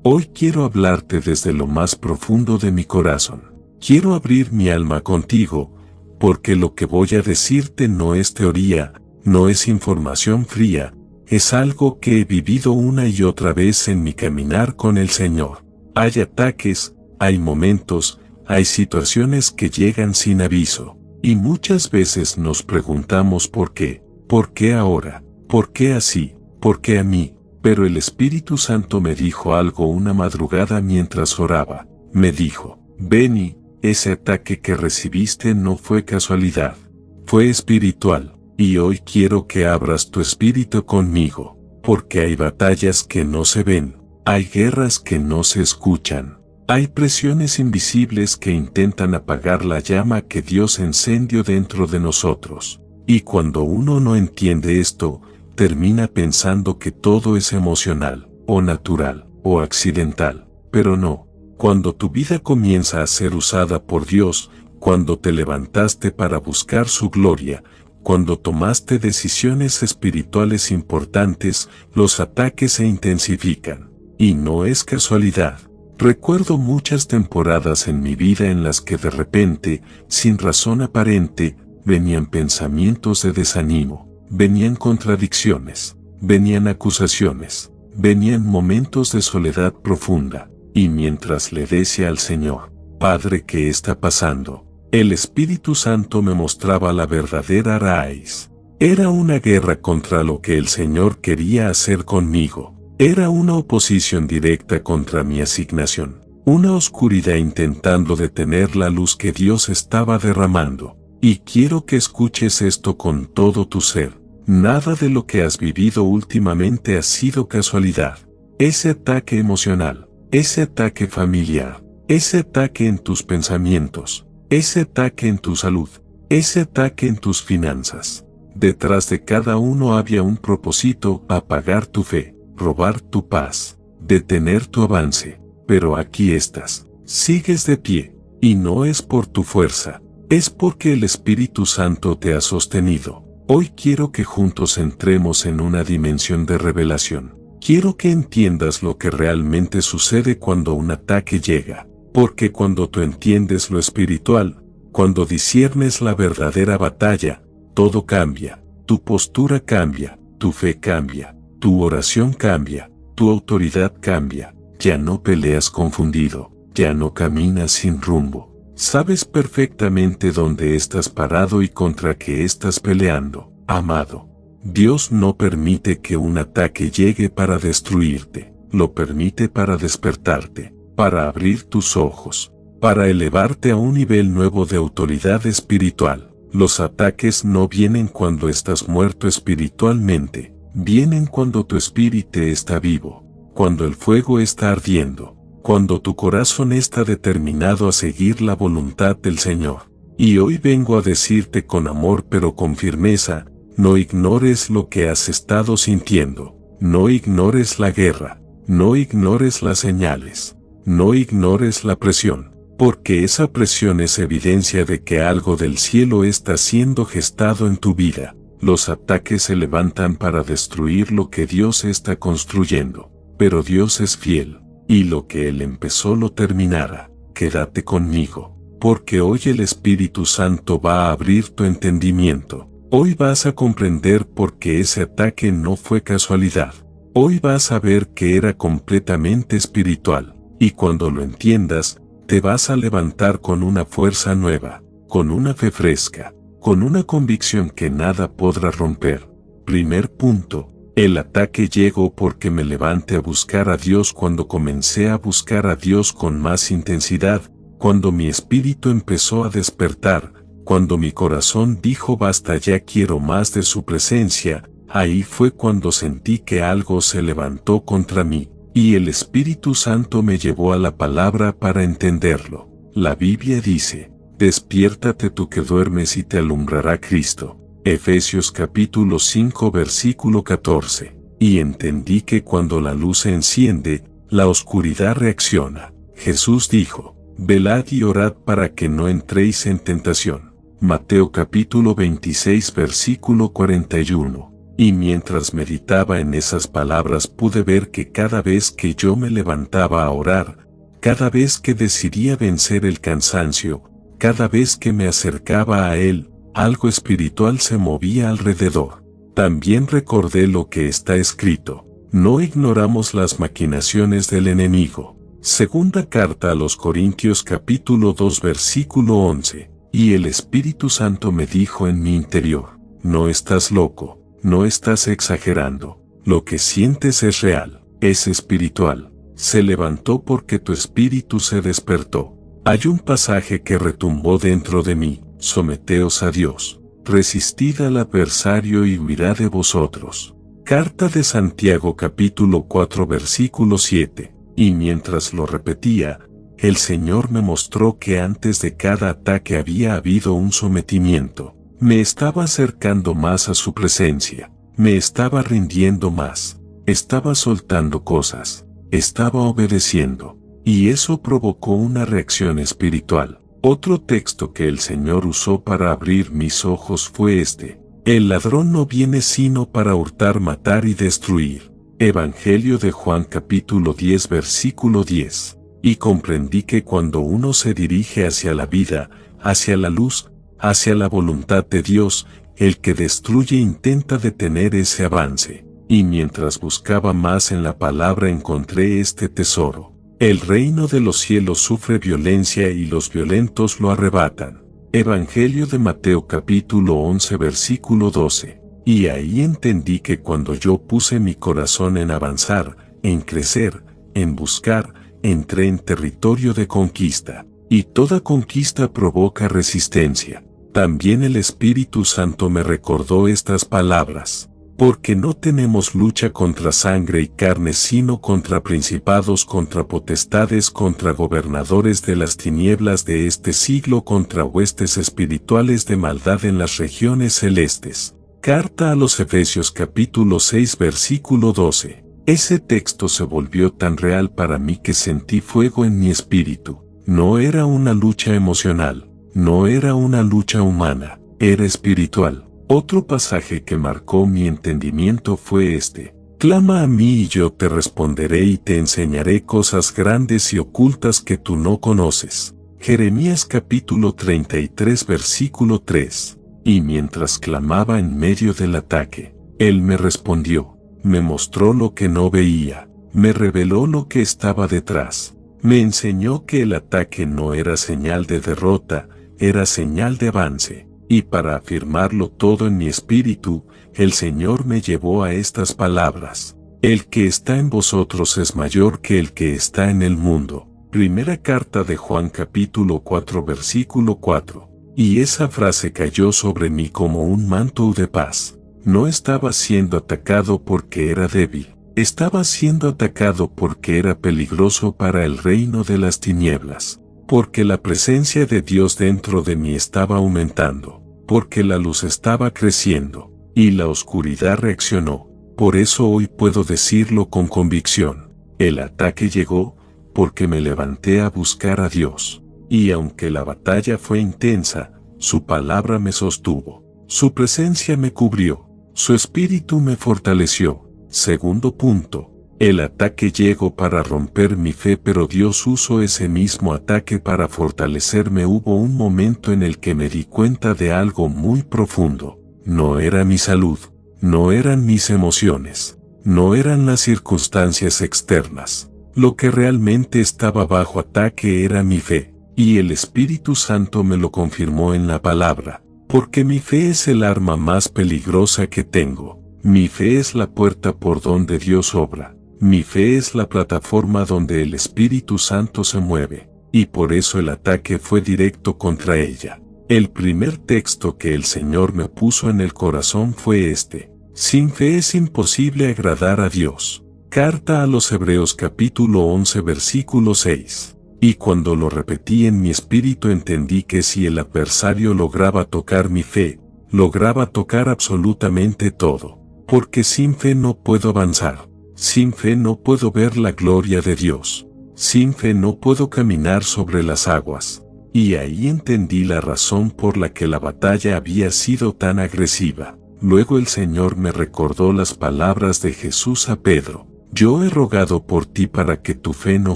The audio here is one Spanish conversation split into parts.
Hoy quiero hablarte desde lo más profundo de mi corazón. Quiero abrir mi alma contigo, porque lo que voy a decirte no es teoría, no es información fría, es algo que he vivido una y otra vez en mi caminar con el Señor. Hay ataques, hay momentos, hay situaciones que llegan sin aviso, y muchas veces nos preguntamos por qué ahora, por qué así, por qué a mí. Pero el Espíritu Santo me dijo algo una madrugada mientras oraba. Me dijo: Benny, ese ataque que recibiste no fue casualidad, fue espiritual, y hoy quiero que abras tu espíritu conmigo, porque hay batallas que no se ven, hay guerras que no se escuchan, hay presiones invisibles que intentan apagar la llama que Dios encendió dentro de nosotros. Y cuando uno no entiende esto, termina pensando que todo es emocional, o natural, o accidental, pero no. Cuando tu vida comienza a ser usada por Dios, cuando te levantaste para buscar su gloria, cuando tomaste decisiones espirituales importantes, los ataques se intensifican. Y no es casualidad. Recuerdo muchas temporadas en mi vida en las que de repente, sin razón aparente, venían pensamientos de desánimo. Venían contradicciones, venían acusaciones, venían momentos de soledad profunda, y mientras le decía al Señor: Padre, ¿qué está pasando?, el Espíritu Santo me mostraba la verdadera raíz. Era una guerra contra lo que el Señor quería hacer conmigo, era una oposición directa contra mi asignación, una oscuridad intentando detener la luz que Dios estaba derramando. Y quiero que escuches esto con todo tu ser. Nada de lo que has vivido últimamente ha sido casualidad. Ese ataque emocional, ese ataque familiar, ese ataque en tus pensamientos, ese ataque en tu salud, ese ataque en tus finanzas. Detrás de cada uno había un propósito: apagar tu fe, robar tu paz, detener tu avance. Pero aquí estás, sigues de pie, y no es por tu fuerza. Es porque el Espíritu Santo te ha sostenido. Hoy quiero que juntos entremos en una dimensión de revelación. Quiero que entiendas lo que realmente sucede cuando un ataque llega. Porque cuando tú entiendes lo espiritual, cuando disciernes la verdadera batalla, todo cambia. Tu postura cambia, tu fe cambia, tu oración cambia, tu autoridad cambia. Ya no peleas confundido, ya no caminas sin rumbo. Sabes perfectamente dónde estás parado y contra qué estás peleando, amado. Dios no permite que un ataque llegue para destruirte, lo permite para despertarte, para abrir tus ojos, para elevarte a un nivel nuevo de autoridad espiritual. Los ataques no vienen cuando estás muerto espiritualmente, vienen cuando tu espíritu está vivo, cuando el fuego está ardiendo, cuando tu corazón está determinado a seguir la voluntad del Señor. Y hoy vengo a decirte con amor pero con firmeza: no ignores lo que has estado sintiendo, no ignores la guerra, no ignores las señales, no ignores la presión, porque esa presión es evidencia de que algo del cielo está siendo gestado en tu vida. Los ataques se levantan para destruir lo que Dios está construyendo, pero Dios es fiel. Y lo que Él empezó lo terminará. Quédate conmigo, porque hoy el Espíritu Santo va a abrir tu entendimiento. Hoy vas a comprender por qué ese ataque no fue casualidad. Hoy vas a ver que era completamente espiritual. Y cuando lo entiendas, te vas a levantar con una fuerza nueva, con una fe fresca, con una convicción que nada podrá romper. Primer punto. El ataque llegó porque me levanté a buscar a Dios. Cuando comencé a buscar a Dios con más intensidad, cuando mi espíritu empezó a despertar, cuando mi corazón dijo basta, ya quiero más de su presencia, ahí fue cuando sentí que algo se levantó contra mí, y el Espíritu Santo me llevó a la palabra para entenderlo. La Biblia dice: despiértate tú que duermes y te alumbrará Cristo. Efesios capítulo 5 versículo 14. Y entendí que cuando la luz se enciende, la oscuridad reacciona. Jesús dijo: velad y orad para que no entréis en tentación. Mateo capítulo 26 versículo 41. Y mientras meditaba en esas palabras pude ver que cada vez que yo me levantaba a orar, cada vez que decidía vencer el cansancio, cada vez que me acercaba a Él, algo espiritual se movía alrededor. También recordé lo que está escrito: no ignoramos las maquinaciones del enemigo. Segunda carta a los Corintios capítulo 2 versículo 11. Y el Espíritu Santo me dijo en mi interior: no estás loco, no estás exagerando, lo que sientes es real, es espiritual. Se levantó porque tu espíritu se despertó. Hay un pasaje que retumbó dentro de mí: someteos a Dios, resistid al adversario y huirá de vosotros. Carta de Santiago capítulo 4 versículo 7. Y mientras lo repetía, el Señor me mostró que antes de cada ataque había habido un sometimiento. Me estaba acercando más a su presencia, me estaba rindiendo más, estaba soltando cosas, estaba obedeciendo, y eso provocó una reacción espiritual. Otro texto que el Señor usó para abrir mis ojos fue este: el ladrón no viene sino para hurtar, matar y destruir. Evangelio de Juan capítulo 10 versículo 10. Y comprendí que cuando uno se dirige hacia la vida, hacia la luz, hacia la voluntad de Dios, el que destruye intenta detener ese avance. Y mientras buscaba más en la palabra encontré este tesoro: el reino de los cielos sufre violencia y los violentos lo arrebatan. Evangelio de Mateo capítulo 11 versículo 12. Y ahí entendí que cuando yo puse mi corazón en avanzar, en crecer, en buscar, entré en territorio de conquista. Y toda conquista provoca resistencia. También el Espíritu Santo me recordó estas palabras: porque no tenemos lucha contra sangre y carne, sino contra principados, contra potestades, contra gobernadores de las tinieblas de este siglo, contra huestes espirituales de maldad en las regiones celestes. Carta a los Efesios capítulo 6 versículo 12. Ese texto se volvió tan real para mí que sentí fuego en mi espíritu. No era una lucha emocional, no era una lucha humana, era espiritual. Otro pasaje que marcó mi entendimiento fue este: clama a mí y yo te responderé y te enseñaré cosas grandes y ocultas que tú no conoces. Jeremías capítulo 33 versículo 3. Y mientras clamaba en medio del ataque, Él me respondió, me mostró lo que no veía, me reveló lo que estaba detrás, me enseñó que el ataque no era señal de derrota, era señal de avance. Y para afirmarlo todo en mi espíritu, el Señor me llevó a estas palabras: el que está en vosotros es mayor que el que está en el mundo. Primera carta de Juan capítulo 4 versículo 4. Y esa frase cayó sobre mí como un manto de paz. No estaba siendo atacado porque era débil, estaba siendo atacado porque era peligroso para el reino de las tinieblas. Porque la presencia de Dios dentro de mí estaba aumentando, porque la luz estaba creciendo, y la oscuridad reaccionó. Por eso hoy puedo decirlo con convicción: el ataque llegó, porque me levanté a buscar a Dios. Y aunque la batalla fue intensa, su palabra me sostuvo, su presencia me cubrió, su espíritu me fortaleció. Segundo punto: el ataque llegó para romper mi fe, pero Dios usó ese mismo ataque para fortalecerme. Hubo un momento en el que me di cuenta de algo muy profundo: no era mi salud, no eran mis emociones, no eran las circunstancias externas. Lo que realmente estaba bajo ataque era mi fe, y el Espíritu Santo me lo confirmó en la palabra, porque mi fe es el arma más peligrosa que tengo. Mi fe es la puerta por donde Dios obra. Mi fe es la plataforma donde el Espíritu Santo se mueve, y por eso el ataque fue directo contra ella. El primer texto que el Señor me puso en el corazón fue este: sin fe es imposible agradar a Dios. Carta a los Hebreos capítulo 11 versículo 6. Y cuando lo repetí en mi espíritu entendí que si el adversario lograba tocar mi fe, lograba tocar absolutamente todo, porque sin fe no puedo avanzar. Sin fe no puedo ver la gloria de Dios. Sin fe no puedo caminar sobre las aguas. Y ahí entendí la razón por la que la batalla había sido tan agresiva. Luego el Señor me recordó las palabras de Jesús a Pedro: yo he rogado por ti para que tu fe no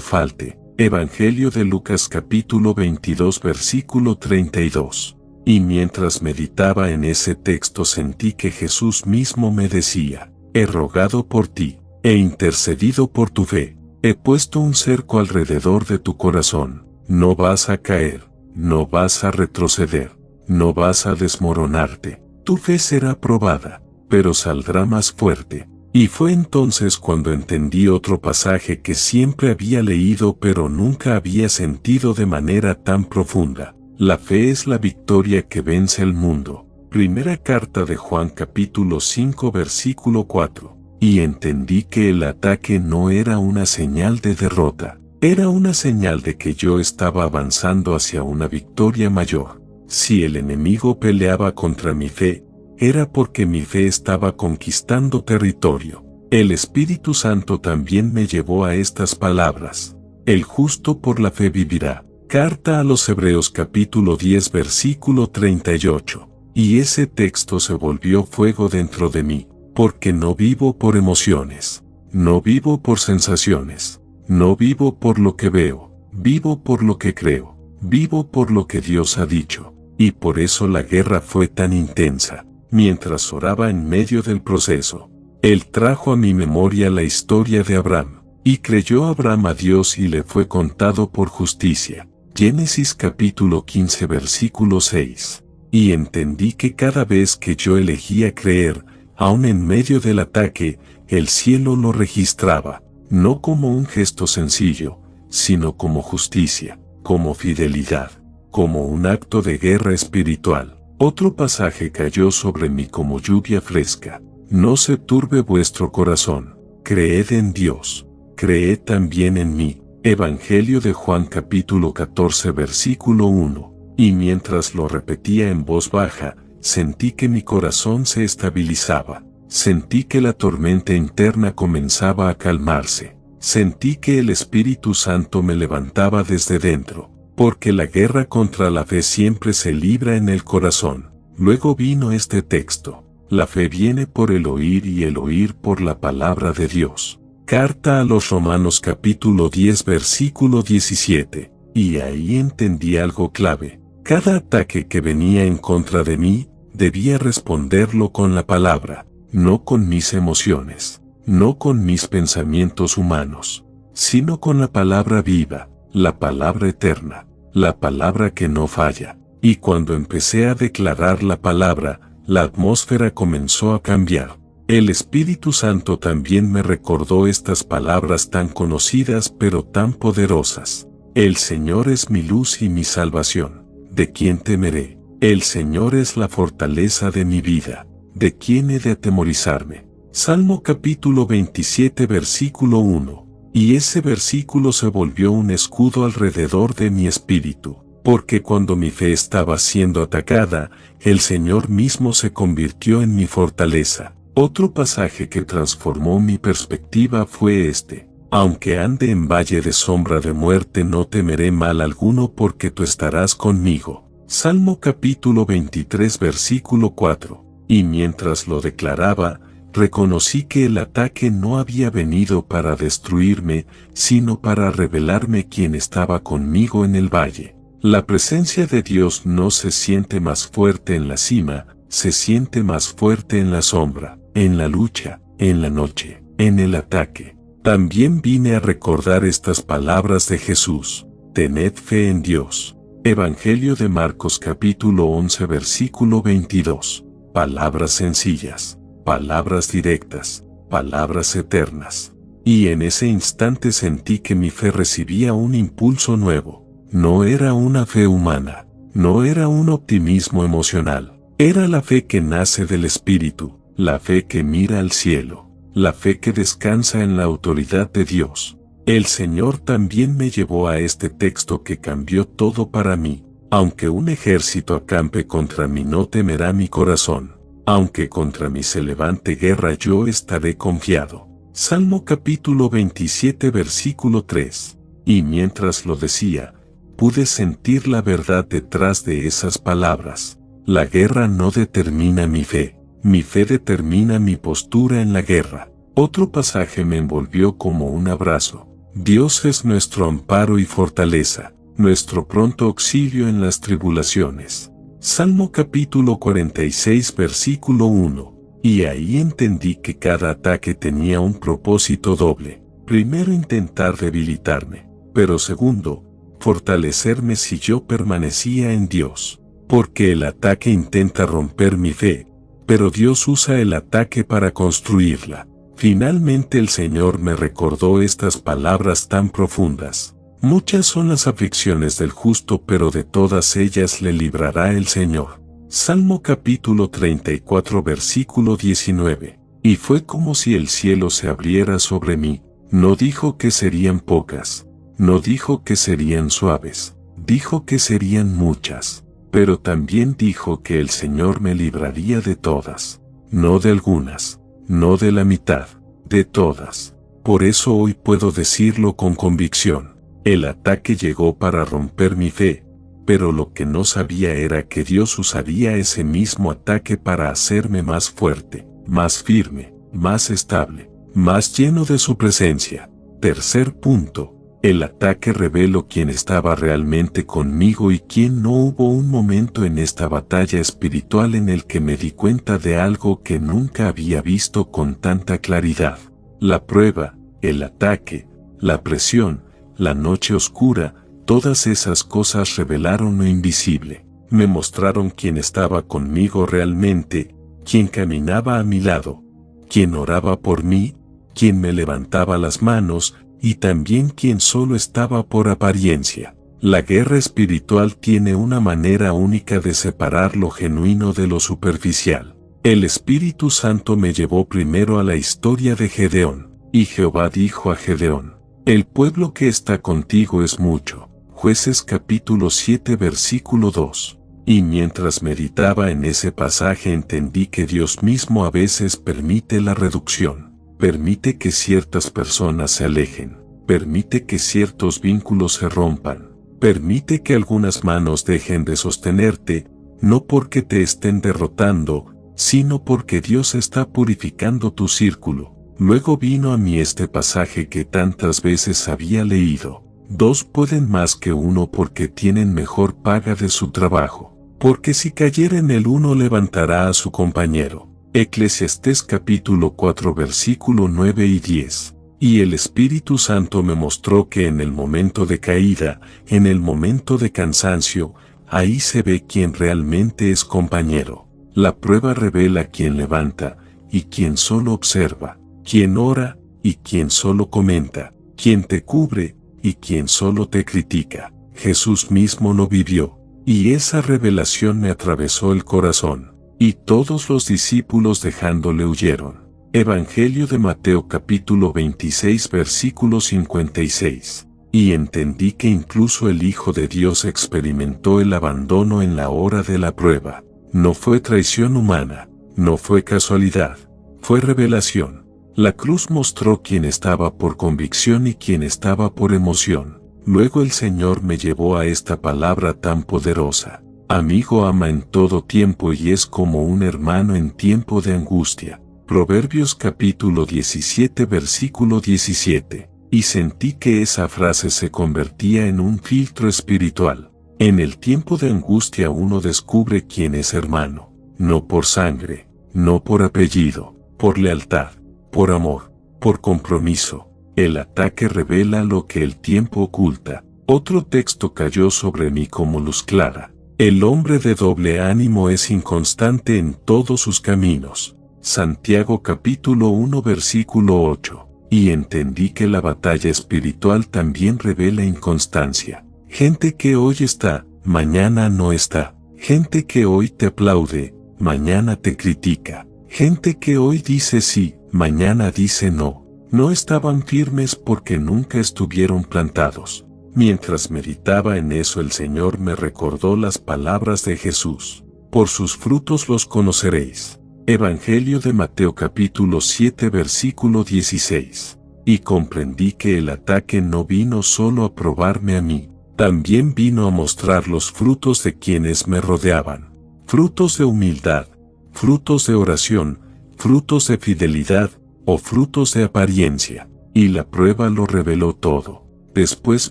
falte. Evangelio de Lucas capítulo 22 versículo 32. Y mientras meditaba en ese texto sentí que Jesús mismo me decía: he rogado por ti, he intercedido por tu fe, he puesto un cerco alrededor de tu corazón, no vas a caer, no vas a retroceder, no vas a desmoronarte, tu fe será probada, pero saldrá más fuerte. Y fue entonces cuando entendí otro pasaje que siempre había leído pero nunca había sentido de manera tan profunda. La fe es la victoria que vence el mundo. Primera carta de Juan capítulo 5 versículo 4. Y entendí que el ataque no era una señal de derrota, era una señal de que yo estaba avanzando hacia una victoria mayor. Si el enemigo peleaba contra mi fe, era porque mi fe estaba conquistando territorio. El Espíritu Santo también me llevó a estas palabras: el justo por la fe vivirá. Carta a los Hebreos capítulo 10 versículo 38. Y ese texto se volvió fuego dentro de mí, porque no vivo por emociones, no vivo por sensaciones, no vivo por lo que veo, vivo por lo que creo, vivo por lo que Dios ha dicho. Y por eso la guerra fue tan intensa. Mientras oraba en medio del proceso, Él trajo a mi memoria la historia de Abraham. Y creyó Abraham a Dios y le fue contado por justicia. Génesis capítulo 15 versículo 6. Y entendí que cada vez que yo elegía creer, aun en medio del ataque, el cielo lo registraba, no como un gesto sencillo, sino como justicia, como fidelidad, como un acto de guerra espiritual. Otro pasaje cayó sobre mí como lluvia fresca: no se turbe vuestro corazón, creed en Dios, creed también en mí. Evangelio de Juan capítulo 14 versículo 1. Y mientras lo repetía en voz baja, sentí que mi corazón se estabilizaba, sentí que la tormenta interna comenzaba a calmarse, sentí que el Espíritu Santo me levantaba desde dentro. Porque la guerra contra la fe siempre se libra en el corazón. Luego vino este texto: la fe viene por el oír y el oír por la palabra de Dios. Carta a los Romanos capítulo 10 versículo 17. Y ahí entendí algo clave: cada ataque que venía en contra de mí, debía responderlo con la palabra, no con mis emociones, no con mis pensamientos humanos, sino con la palabra viva, la palabra eterna, la palabra que no falla. Y cuando empecé a declarar la palabra, la atmósfera comenzó a cambiar. El Espíritu Santo también me recordó estas palabras tan conocidas pero tan poderosas: el Señor es mi luz y mi salvación, ¿de quién temeré? El Señor es la fortaleza de mi vida, ¿de quién he de atemorizarme? Salmo capítulo 27 versículo 1. Y ese versículo se volvió un escudo alrededor de mi espíritu, porque cuando mi fe estaba siendo atacada, el Señor mismo se convirtió en mi fortaleza. Otro pasaje que transformó mi perspectiva fue este: aunque ande en valle de sombra de muerte, no temeré mal alguno, porque tú estarás conmigo. Salmo capítulo 23 versículo 4. Y mientras lo declaraba, reconocí que el ataque no había venido para destruirme, sino para revelarme quién estaba conmigo en el valle. La presencia de Dios no se siente más fuerte en la cima, se siente más fuerte en la sombra, en la lucha, en la noche, en el ataque. También vine a recordar estas palabras de Jesús: tened fe en Dios. Evangelio de Marcos capítulo 11 versículo 22. Palabras sencillas, palabras directas, palabras eternas. Y en ese instante sentí que mi fe recibía un impulso nuevo. No era una fe humana, no era un optimismo emocional, era la fe que nace del Espíritu, la fe que mira al cielo, la fe que descansa en la autoridad de Dios. El Señor también me llevó a este texto que cambió todo para mí: aunque un ejército acampe contra mí, no temerá mi corazón. Aunque contra mí se levante guerra, yo estaré confiado. Salmo capítulo 27 versículo 3. Y mientras lo decía, pude sentir la verdad detrás de esas palabras: la guerra no determina mi fe, Mi fe determina mi postura en la guerra. Otro pasaje me envolvió como un abrazo. Dios es nuestro amparo y fortaleza, nuestro pronto auxilio en las tribulaciones. Salmo capítulo 46 versículo 1. Y ahí entendí que cada ataque tenía un propósito doble. Primero, intentar debilitarme, pero segundo, fortalecerme si yo permanecía en Dios. Porque el ataque intenta romper mi fe, pero Dios usa el ataque para construirla. Finalmente el Señor me recordó estas palabras tan profundas. Muchas son las aflicciones del justo, pero de todas ellas le librará el Señor. Salmo capítulo 34 versículo 19. Y fue como si el cielo se abriera sobre mí. No dijo que serían pocas, no dijo que serían suaves, dijo que serían muchas, pero también dijo que el Señor me libraría de todas, no de algunas, no de la mitad, de todas. Por eso hoy puedo decirlo con convicción. El ataque llegó para romper mi fe, pero lo que no sabía era que Dios usaría ese mismo ataque para hacerme más fuerte, más firme, más estable, más lleno de su presencia. Tercer punto. El ataque reveló quién estaba realmente conmigo y quién no. Hubo un momento en esta batalla espiritual en el que me di cuenta de algo que nunca había visto con tanta claridad. La prueba, el ataque, la presión, la noche oscura, todas esas cosas revelaron lo invisible. Me mostraron quién estaba conmigo realmente, quién caminaba a mi lado, quién oraba por mí, quién me levantaba las manos, y también quien solo estaba por apariencia. La guerra espiritual tiene una manera única de separar lo genuino de lo superficial. El Espíritu Santo me llevó primero a la historia de Gedeón, y Jehová dijo a Gedeón: el pueblo que está contigo es mucho. Jueces capítulo 7 versículo 2. Y mientras meditaba en ese pasaje entendí que Dios mismo a veces permite la reducción. Permite que ciertas personas se alejen, permite que ciertos vínculos se rompan, permite que algunas manos dejen de sostenerte, no porque te estén derrotando, sino porque Dios está purificando tu círculo. Luego vino a mí este pasaje que tantas veces había leído: dos pueden más que uno porque tienen mejor paga de su trabajo, porque si cayera en el uno levantará a su compañero. Eclesiastés capítulo 4 versículo 9 y 10. Y el Espíritu Santo me mostró que en el momento de caída, en el momento de cansancio, ahí se ve quién realmente es compañero. La prueba revela quién levanta, y quién solo observa, quién ora, y quién solo comenta, quién te cubre, y quién solo te critica. Jesús mismo lo vivió, y esa revelación me atravesó el corazón. Y todos los discípulos dejándole huyeron. Evangelio de Mateo capítulo 26 versículo 56. Y entendí que incluso el Hijo de Dios experimentó el abandono en la hora de la prueba. No fue traición humana, no fue casualidad, fue revelación. La cruz mostró quién estaba por convicción y quién estaba por emoción. Luego el Señor me llevó a esta palabra tan poderosa: amigo ama en todo tiempo y es como un hermano en tiempo de angustia. Proverbios capítulo 17 versículo 17. Y sentí que esa frase se convertía en un filtro espiritual. En el tiempo de angustia uno descubre quién es hermano, no por sangre, no por apellido, por lealtad, por amor, por compromiso. El ataque revela lo que el tiempo oculta. Otro texto cayó sobre mí como luz clara: el hombre de doble ánimo es inconstante en todos sus caminos. Santiago capítulo 1 versículo 8. Y entendí que la batalla espiritual también revela inconstancia. Gente que hoy está, mañana no está. Gente que hoy te aplaude, mañana te critica. Gente que hoy dice sí, mañana dice no. No estaban firmes porque nunca estuvieron plantados. Mientras meditaba en eso, el Señor me recordó las palabras de Jesús: por sus frutos los conoceréis. Evangelio de Mateo capítulo 7 versículo 16. Y comprendí que el ataque no vino solo a probarme a mí, también vino a mostrar los frutos de quienes me rodeaban. Frutos de humildad, frutos de oración, frutos de fidelidad, o frutos de apariencia. Y la prueba lo reveló todo. Después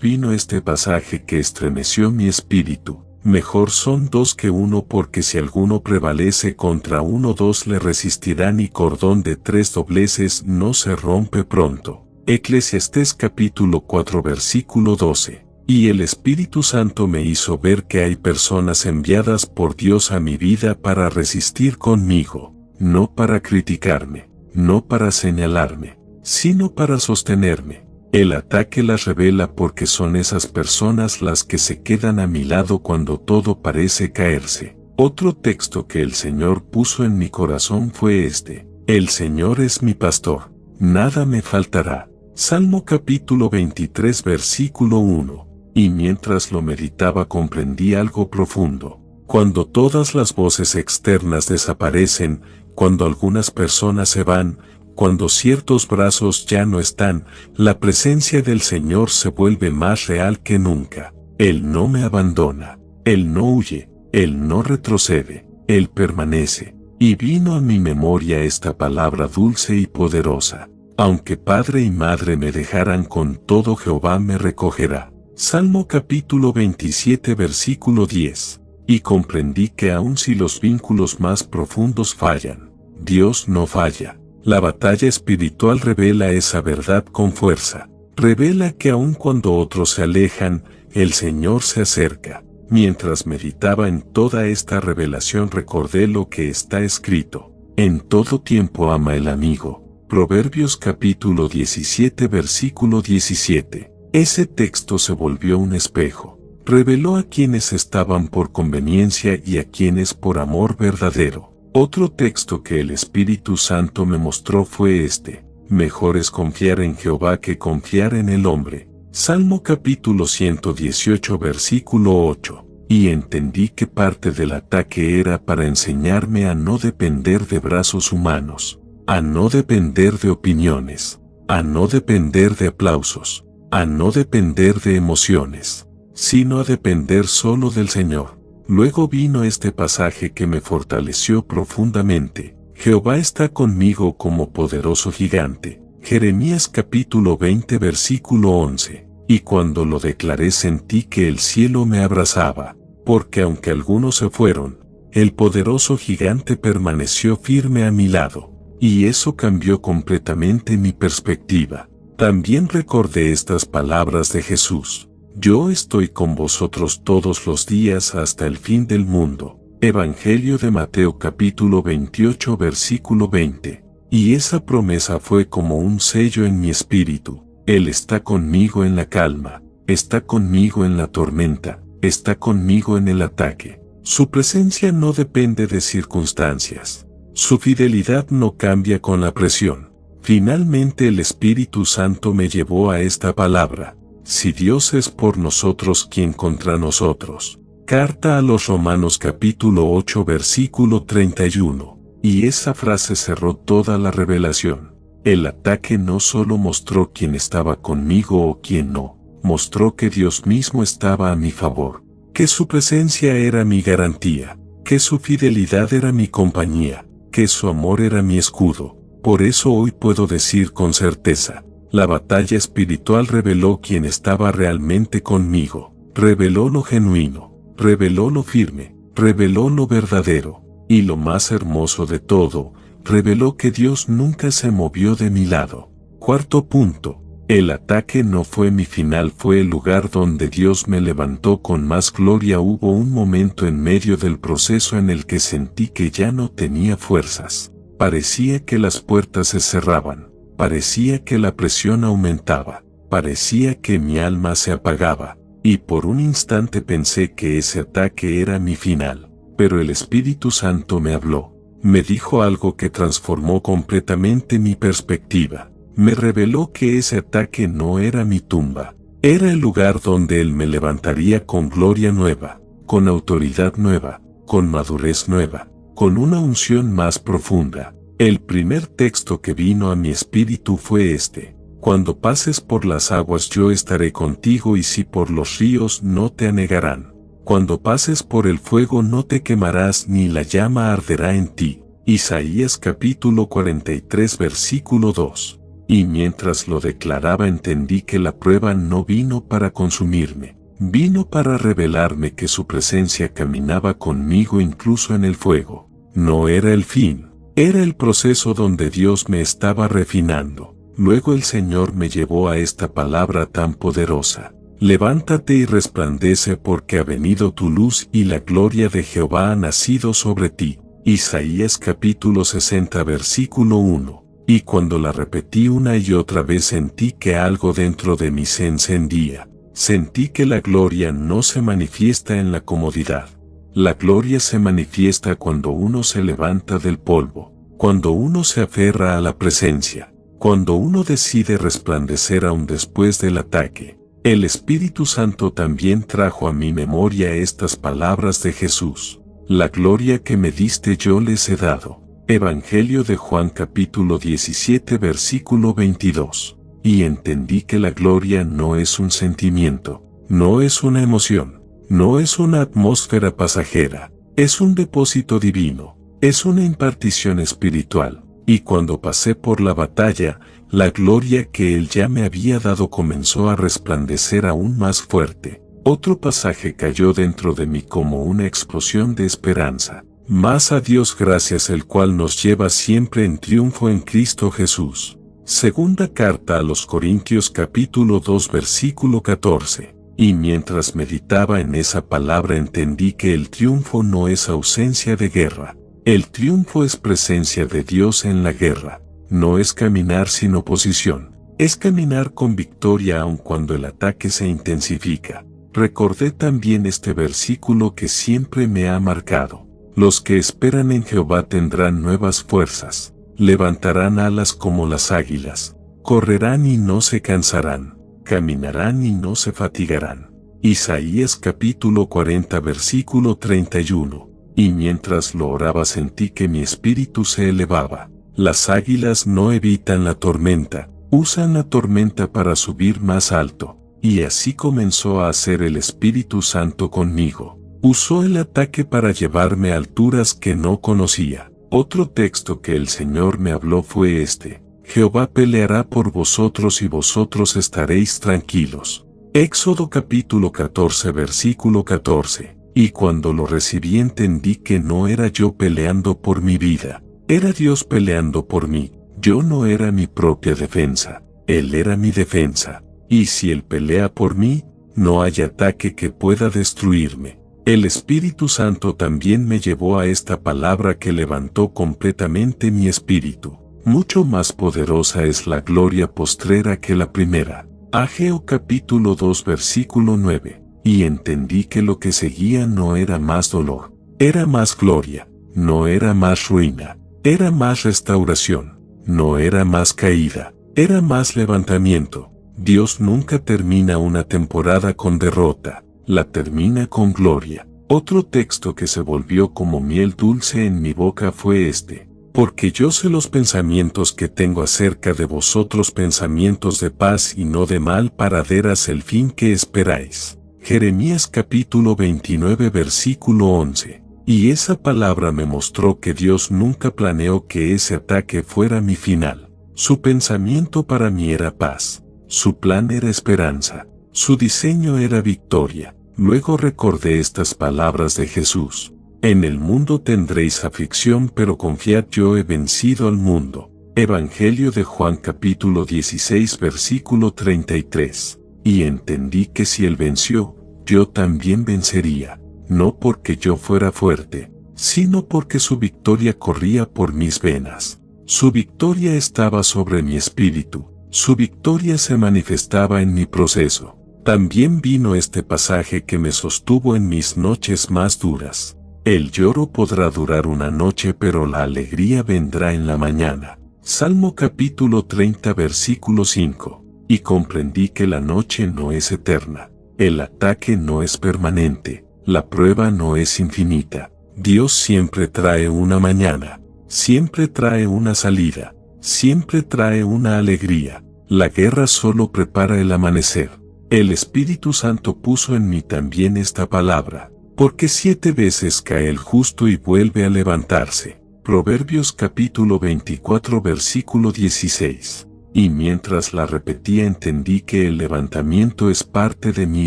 vino este pasaje que estremeció mi espíritu. Mejor son 2 que 1, porque si alguno prevalece contra 1, 2 le resistirán, y cordón de 3 dobleces no se rompe pronto. Eclesiastés capítulo 4 versículo 12. Y el Espíritu Santo me hizo ver que hay personas enviadas por Dios a mi vida para resistir conmigo, no para criticarme, no para señalarme, sino para sostenerme. El ataque las revela porque son esas personas las que se quedan a mi lado cuando todo parece caerse. Otro texto que el Señor puso en mi corazón fue este: el Señor es mi pastor, nada me faltará. Salmo capítulo 23 versículo 1. Y mientras lo meditaba comprendí algo profundo. Cuando todas las voces externas desaparecen, cuando algunas personas se van, cuando ciertos brazos ya no están, la presencia del Señor se vuelve más real que nunca. Él no me abandona, Él no huye, Él no retrocede, Él permanece. Y vino a mi memoria esta palabra dulce y poderosa: aunque padre y madre me dejaran, con todo Jehová me recogerá. Salmo capítulo 27 versículo 10. Y comprendí que aun si los vínculos más profundos fallan, Dios no falla. La batalla espiritual revela esa verdad con fuerza. Revela que aun cuando otros se alejan, el Señor se acerca. Mientras meditaba en toda esta revelación recordé lo que está escrito: en todo tiempo ama el amigo. Proverbios capítulo 17 versículo 17. Ese texto se volvió un espejo. Reveló a quienes estaban por conveniencia y a quienes por amor verdadero. Otro texto que el Espíritu Santo me mostró fue este: mejor es confiar en Jehová que confiar en el hombre. Salmo capítulo 118 versículo 8. Y entendí que parte del ataque era para enseñarme a no depender de brazos humanos, a no depender de opiniones, a no depender de aplausos, a no depender de emociones, sino a depender solo del Señor. Luego vino este pasaje que me fortaleció profundamente: Jehová está conmigo como poderoso gigante. Jeremías capítulo 20 versículo 11. Y cuando lo declaré sentí que el cielo me abrazaba, porque aunque algunos se fueron, el poderoso gigante permaneció firme a mi lado, y eso cambió completamente mi perspectiva. También recordé estas palabras de Jesús: yo estoy con vosotros todos los días hasta el fin del mundo. Evangelio de Mateo capítulo 28 versículo 20. Y esa promesa fue como un sello en mi espíritu. Él está conmigo en la calma, está conmigo en la tormenta, está conmigo en el ataque. Su presencia no depende de circunstancias. Su fidelidad no cambia con la presión. Finalmente el Espíritu Santo me llevó a esta palabra: si Dios es por nosotros, ¿quién contra nosotros? Carta a los Romanos capítulo 8 versículo 31. Y esa frase cerró toda la revelación. El ataque no solo mostró quién estaba conmigo o quién no, mostró que Dios mismo estaba a mi favor, que su presencia era mi garantía, que su fidelidad era mi compañía, que su amor era mi escudo. Por eso hoy puedo decir con certeza: la batalla espiritual reveló quién estaba realmente conmigo, reveló lo genuino, reveló lo firme, reveló lo verdadero, y lo más hermoso de todo, reveló que Dios nunca se movió de mi lado. Cuarto punto: el ataque no fue mi final, fue el lugar donde Dios me levantó con más gloria. Hubo un momento en medio del proceso en el que sentí que ya no tenía fuerzas. Parecía que las puertas se cerraban, parecía que la presión aumentaba, parecía que mi alma se apagaba, y por un instante pensé que ese ataque era mi final. Pero el Espíritu Santo me habló, me dijo algo que transformó completamente mi perspectiva. Me reveló que ese ataque no era mi tumba, era el lugar donde Él me levantaría con gloria nueva, con autoridad nueva, con madurez nueva, con una unción más profunda. El primer texto que vino a mi espíritu fue este: cuando pases por las aguas yo estaré contigo, y si por los ríos no te anegarán. Cuando pases por el fuego no te quemarás, ni la llama arderá en ti. Isaías capítulo 43 versículo 2. Y mientras lo declaraba entendí que la prueba no vino para consumirme, vino para revelarme que su presencia caminaba conmigo incluso en el fuego. No era el fin, era el proceso donde Dios me estaba refinando. Luego el Señor me llevó a esta palabra tan poderosa. Levántate y resplandece porque ha venido tu luz y la gloria de Jehová ha nacido sobre ti. Isaías capítulo 60 versículo 1. Y cuando la repetí una y otra vez sentí que algo dentro de mí se encendía. Sentí que la gloria no se manifiesta en la comodidad. La gloria se manifiesta cuando uno se levanta del polvo, cuando uno se aferra a la presencia, cuando uno decide resplandecer aún después del ataque. El Espíritu Santo también trajo a mi memoria estas palabras de Jesús. La gloria que me diste yo les he dado. Evangelio de Juan capítulo 17 versículo 22. Y entendí que la gloria no es un sentimiento, no es una emoción, no es una atmósfera pasajera, es un depósito divino, es una impartición espiritual. Y cuando pasé por la batalla, la gloria que Él ya me había dado comenzó a resplandecer aún más fuerte. Otro pasaje cayó dentro de mí como una explosión de esperanza. Más a Dios gracias, el cual nos lleva siempre en triunfo en Cristo Jesús. Segunda carta a los Corintios capítulo 2 versículo 14. Y mientras meditaba en esa palabra entendí que el triunfo no es ausencia de guerra. El triunfo es presencia de Dios en la guerra. No es caminar sin oposición. Es caminar con victoria aun cuando el ataque se intensifica. Recordé también este versículo que siempre me ha marcado. Los que esperan en Jehová tendrán nuevas fuerzas. Levantarán alas como las águilas. Correrán y no se cansarán. Caminarán y no se fatigarán. Isaías capítulo 40 versículo 31. Y mientras lo oraba sentí que mi espíritu se elevaba. Las águilas no evitan la tormenta, usan la tormenta para subir más alto. Y así comenzó a hacer el Espíritu Santo conmigo. Usó el ataque para llevarme a alturas que no conocía. Otro texto que el Señor me habló fue este. Jehová peleará por vosotros y vosotros estaréis tranquilos. Éxodo capítulo 14 versículo 14. Y cuando lo recibí entendí que no era yo peleando por mi vida, era Dios peleando por mí. Yo no era mi propia defensa, Él era mi defensa. Y si Él pelea por mí, no hay ataque que pueda destruirme. El Espíritu Santo también me llevó a esta palabra que levantó completamente mi espíritu. Mucho más poderosa es la gloria postrera que la primera. Ageo capítulo 2 versículo 9. Y entendí que lo que seguía no era más dolor, era más gloria, no era más ruina, era más restauración, no era más caída, era más levantamiento. Dios nunca termina una temporada con derrota, la termina con gloria. Otro texto que se volvió como miel dulce en mi boca fue este. Porque yo sé los pensamientos que tengo acerca de vosotros, pensamientos de paz y no de mal, para daros el fin que esperáis. Jeremías capítulo 29 versículo 11. Y esa palabra me mostró que Dios nunca planeó que ese ataque fuera mi final. Su pensamiento para mí era paz. Su plan era esperanza. Su diseño era victoria. Luego recordé estas palabras de Jesús. En el mundo tendréis aflicción, pero confiad, yo he vencido al mundo. Evangelio de Juan capítulo 16 versículo 33. Y entendí que si Él venció, yo también vencería, no porque yo fuera fuerte, sino porque su victoria corría por mis venas. Su victoria estaba sobre mi espíritu, su victoria se manifestaba en mi proceso. También vino este pasaje que me sostuvo en mis noches más duras. El lloro podrá durar una noche, pero la alegría vendrá en la mañana. Salmo capítulo 30 versículo 5. Y comprendí que la noche no es eterna, el ataque no es permanente, la prueba no es infinita. Dios siempre trae una mañana, siempre trae una salida, siempre trae una alegría. La guerra solo prepara el amanecer. El Espíritu Santo puso en mí también esta palabra, porque 7 veces cae el justo y vuelve a levantarse. Proverbios capítulo 24 versículo 16. Y mientras la repetía entendí que el levantamiento es parte de mi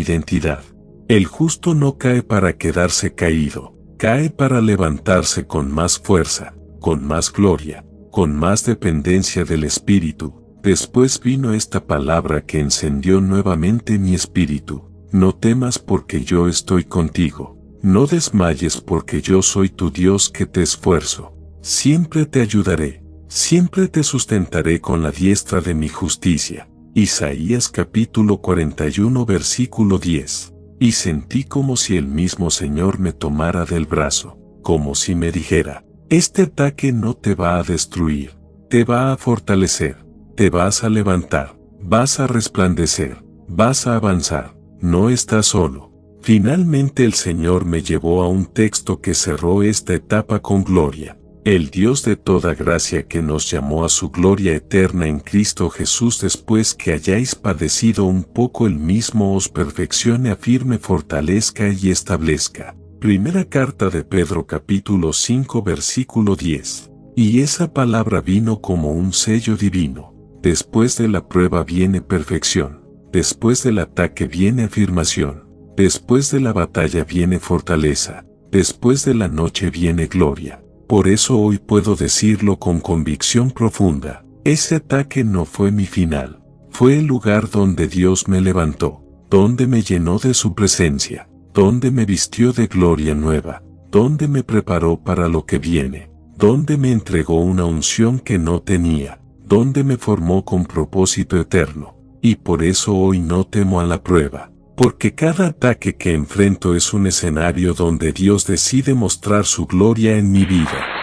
identidad. El justo no cae para quedarse caído, cae para levantarse con más fuerza, con más gloria, con más dependencia del Espíritu. Después vino esta palabra que encendió nuevamente mi espíritu. No temas porque yo estoy contigo. No desmayes porque yo soy tu Dios que te esfuerzo. Siempre te ayudaré. Siempre te sustentaré con la diestra de mi justicia. Isaías capítulo 41 versículo 10. Y sentí como si el mismo Señor me tomara del brazo, como si me dijera, este ataque no te va a destruir, te va a fortalecer, te vas a levantar, vas a resplandecer, vas a avanzar, no estás solo. Finalmente el Señor me llevó a un texto que cerró esta etapa con gloria. El Dios de toda gracia que nos llamó a su gloria eterna en Cristo Jesús después que hayáis padecido un poco, el mismo os perfeccione, afirme, fortalezca y establezca. Primera carta de Pedro capítulo 5 versículo 10. Y esa palabra vino como un sello divino. Después de la prueba viene perfección. Después del ataque viene afirmación. Después de la batalla viene fortaleza. Después de la noche viene gloria. Por eso hoy puedo decirlo con convicción profunda. Ese ataque no fue mi final. Fue el lugar donde Dios me levantó, donde me llenó de su presencia, donde me vistió de gloria nueva, donde me preparó para lo que viene, donde me entregó una unción que no tenía, donde me formó con propósito eterno. Y por eso hoy no temo a la prueba. Porque cada ataque que enfrento es un escenario donde Dios decide mostrar su gloria en mi vida.